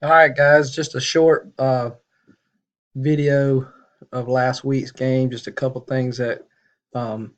All right, guys, just a short video of last week's game. Just a couple things that um,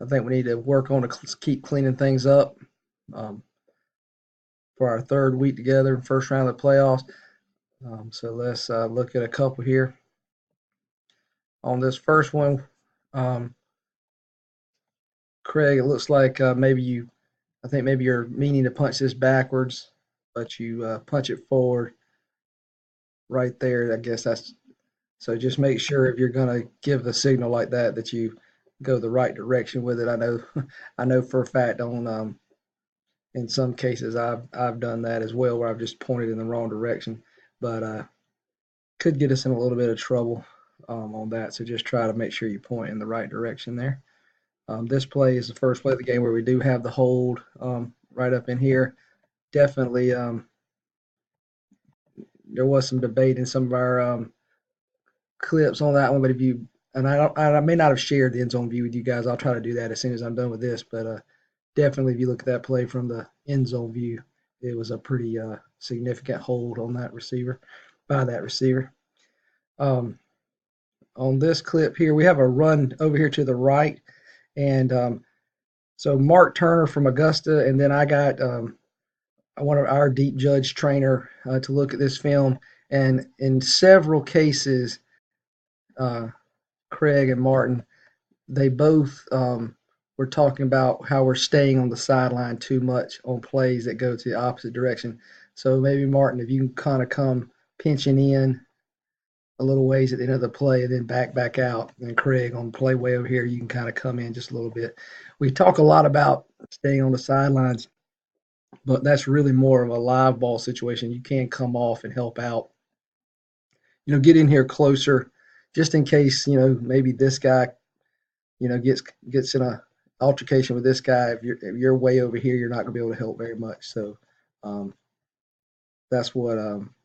I think we need to work on to keep cleaning things up um, for our third week together, first round of the playoffs. So let's look at a couple here. On this first one, um, Craig, it looks like I think maybe you're meaning to punch this backwards, but you punch it forward right there. I guess that's So just make sure if you're going to give the signal like that that you go the right direction with it. I know, I know for a fact on in some cases I've done that as well where I've just pointed in the wrong direction, but could get us in a little bit of trouble on that. So just try to make sure you point in the right direction there. This play is the first play of the game where we do have the hold right up in here. Definitely, there was some debate in some of our clips on that one, but if you and I may not have shared the end zone view with you guys. I'll try to do that as soon as I'm done with this. But definitely, if you look at that play from the end zone view, it was a pretty significant hold on that receiver by that receiver. Um, on this clip here, we have a run over here to the right, and so Mark Turner from Augusta, and then I got one of our deep judge trainer to look at this film, and in several cases, uh, Craig and Martin they both were talking about how we're staying on the sideline too much on plays that go to the opposite direction. So maybe Martin, if you can kind of come pinching in a little ways at the end of the play and then back out, and Craig on the play way over here, you can kind of come in just a little bit. We talk a lot about staying on the sidelines, but that's really more of a live ball situation. You can come off and help out. Get in here closer, just in case maybe this guy gets in a altercation with this guy. If you're way over here, you're not going to be able to help very much. So um, that's what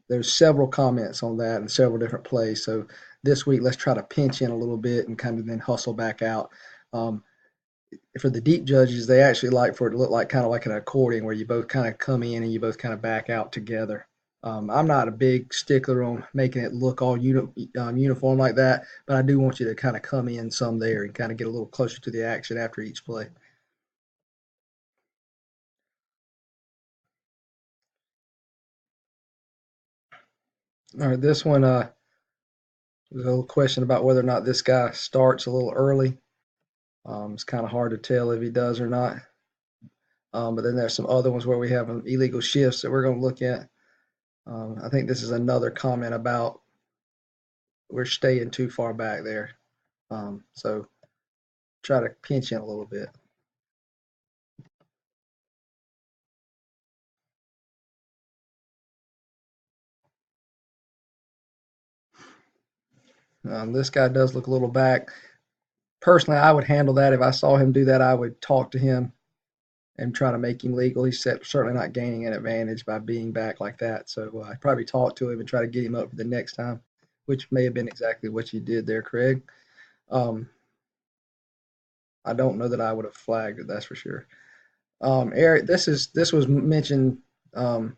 there's several comments on that and several different plays. So this week, let's try to pinch in a little bit and kind of then hustle back out. Um, for the deep judges, they actually like for it to look like kind of like an accordion where you both kind of come in and you both kind of back out together. I'm not a big stickler on making it look all uniform like that, but I do want you to kind of come in some there and kind of get a little closer to the action after each play. All right, this one, there's a little question about whether or not this guy starts a little early. It's kind of hard to tell if he does or not. But then there's some other ones where we have illegal shifts that we're going to look at. I think this is another comment about we're staying too far back there. So try to pinch in a little bit. This guy does look a little back. Personally, I would handle that. If I saw him do that, I would talk to him and try to make him legal. He's certainly not gaining an advantage by being back like that. So I'd probably talk to him and try to get him up for the next time, which may have been exactly what you did there, Craig. Um, I don't know that I would have flagged it. That's for sure. Eric, this was mentioned um,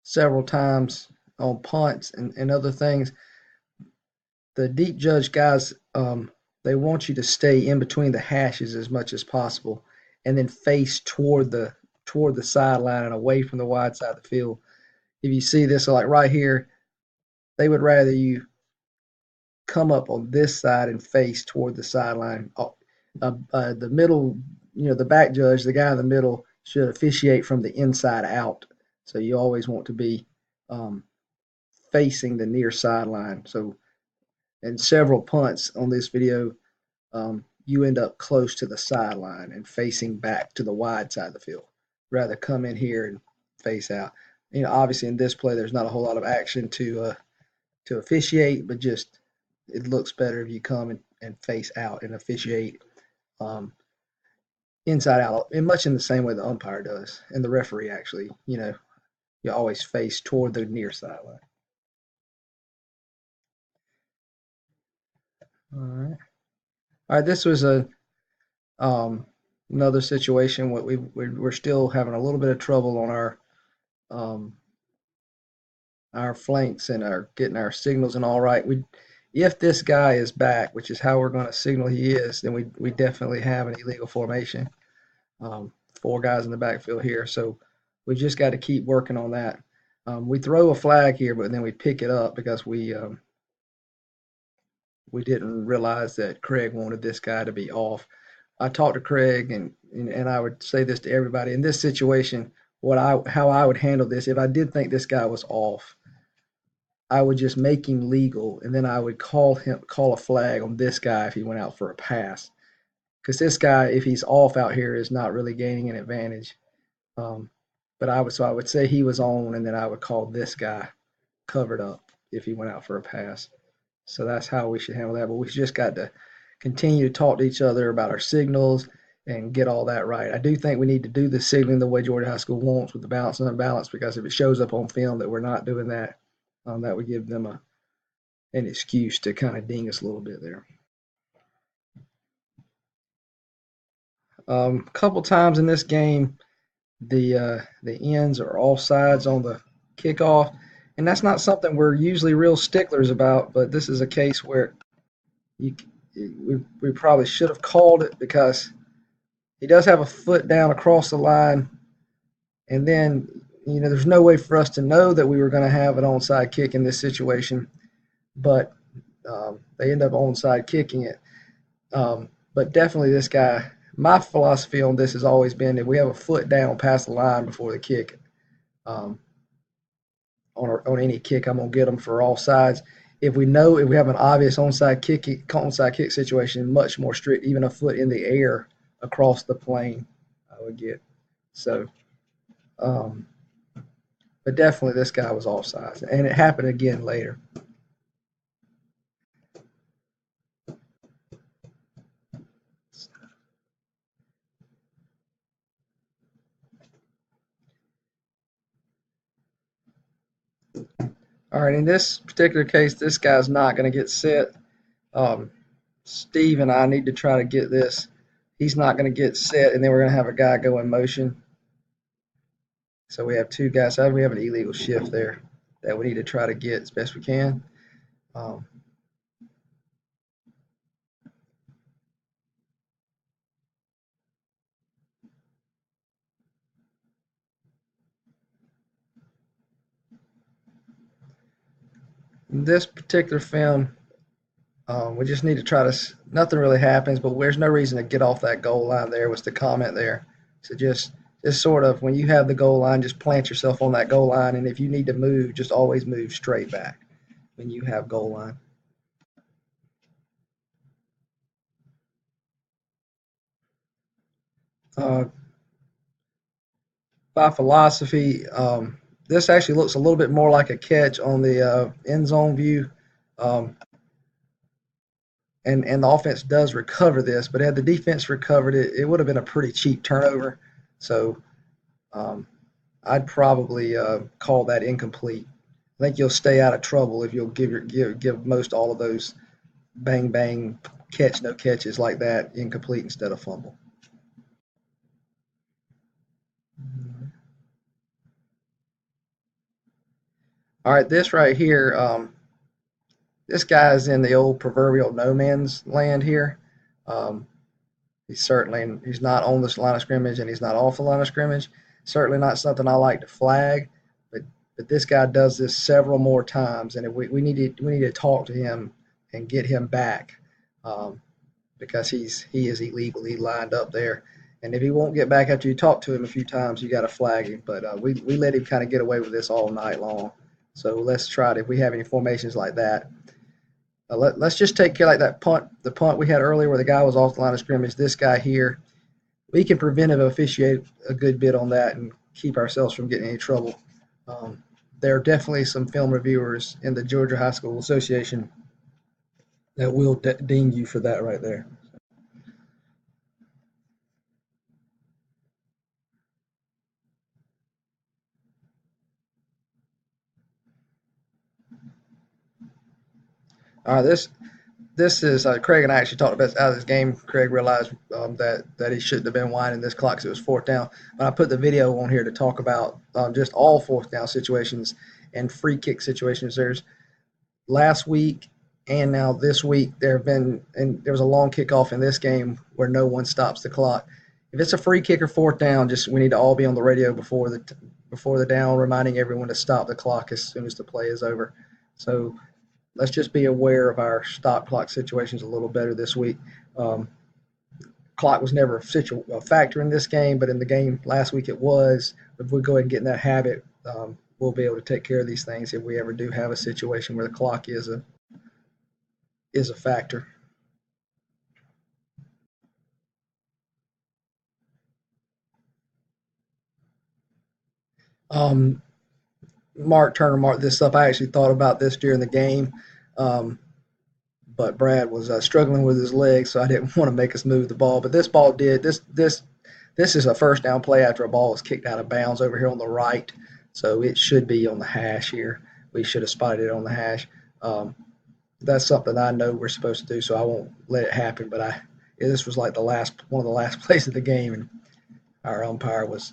several times on punts and other things. The deep judge guys, they want you to stay in between the hashes as much as possible, and then face toward the sideline and away from the wide side of the field. If you see this, like right here, they would rather you come up on this side and face toward the sideline. The middle, the back judge, the guy in the middle, should officiate from the inside out. So you always want to be um, facing the near sideline. So in several punts on this video, you end up close to the sideline and facing back to the wide side of the field. Rather come in here and face out. Obviously in this play, there's not a whole lot of action to officiate, but just it looks better if you come and face out and officiate um, inside out, and much in the same way the umpire does, and the referee actually. You always face toward the near sideline. All right. All right. This was a another situation. What we're still having a little bit of trouble on our um, our flanks and our getting our signals and all right. If this guy is back, which is how we're going to signal he is, then we definitely have an illegal formation. Four guys in the backfield here, so we just got to keep working on that. We throw a flag here, but then we pick it up because we didn't realize that Craig wanted this guy to be off. I talked to Craig, and I would say this to everybody in this situation. How I would handle this if I did think this guy was off, I would just make him legal, and then I would call a flag on this guy if he went out for a pass, because this guy, if he's off out here, is not really gaining an advantage. Um, but I would say he was on, and then I would call this guy covered up if he went out for a pass. So that's how we should handle that. But we just got to continue to talk to each other about our signals and get all that right. I do think we need to do the signaling the way Georgia High School wants with the balance and unbalance, because if it shows up on film that we're not doing that, that would give them an excuse to kind of ding us a little bit there. A couple times in this game, the ends are offsides on the kickoff, and that's not something we're usually real sticklers about. But this is a case where you, we probably should have called it, because he does have a foot down across the line, and then there's no way for us to know that we were going to have an onside kick in this situation, but they end up onside kicking it. But definitely this guy, my philosophy on this has always been that we have a foot down past the line before the kick. Um, on any kick, I'm gonna get them for all sides. If we have an obvious onside kick situation, much more strict. Even a foot in the air across the plane, I would get. So, um, but definitely this guy was offsides, and it happened again later. All right, in this particular case, this guy's not going to get set. Um, Steve and I need to try to get this. He's not going to get set, and then we're going to have a guy go in motion. So we have two guys. So we have an illegal shift there that we need to try to get as best we can. Um, in this particular film, we just need to try to. Nothing really happens, but there's no reason to get off that goal line. There was the comment there. So just sort of when you have the goal line, just plant yourself on that goal line, and if you need to move, just always move straight back when you have goal line. Uh, by philosophy, this actually looks a little bit more like a catch on the end zone view. Um, and the offense does recover this, but had the defense recovered it, it would have been a pretty cheap turnover. So um, I'd probably call that incomplete. I think you'll stay out of trouble if you'll give most all of those bang bang catch no catches like that incomplete instead of fumble. All right, this right here, this guy's in the old proverbial no man's land here. Um, he's not on this line of scrimmage, and he's not off the line of scrimmage. Certainly not something I like to flag, but this guy does this several more times, and we need to talk to him and get him back, um, because he is illegal. He lined up there, and if he won't get back after you talk to him a few times, you got to flag him. But we let him kind of get away with this all night long. So let's try it if we have any formations like that. Let's just take care like that the punt we had earlier where the guy was off the line of scrimmage. This guy here, we can preventive officiate a good bit on that and keep ourselves from getting any trouble. Um, there are definitely some film reviewers in the Georgia High School Association that will ding you for that right there. All right, this is Craig and I actually talked about out of this game. Craig realized that he shouldn't have been winding this clock because it was fourth down. But I put the video on here to talk about just all fourth down situations and free kick situations. There's last week and now this week there have been, and there was a long kickoff in this game where no one stops the clock. If it's a free kick or fourth down, just we need to all be on the radio before the down, reminding everyone to stop the clock as soon as the play is over. So let's just be aware of our stop clock situations a little better this week. Um, Clock was never a factor in this game, but in the game last week it was. If we go ahead and get in that habit, we'll be able to take care of these things if we ever do have a situation where the clock is a factor. Um, Mark Turner marked this up. I actually thought about this during the game, um, but Brad was struggling with his legs, so I didn't want to make us move the ball. But this ball did. This is a first down play after a ball was kicked out of bounds over here on the right, so it should be on the hash here. We should have spotted it on the hash. Um, that's something I know we're supposed to do, so I won't let it happen. But this was like the last one of the last plays of the game, and our umpire was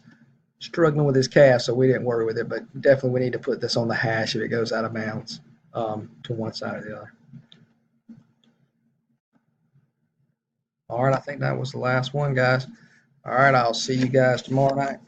struggling with his calf, so we didn't worry with it. But definitely, we need to put this on the hash if it goes out of bounds to one side or the other. All right, I think that was the last one, guys. All right, I'll see you guys tomorrow night.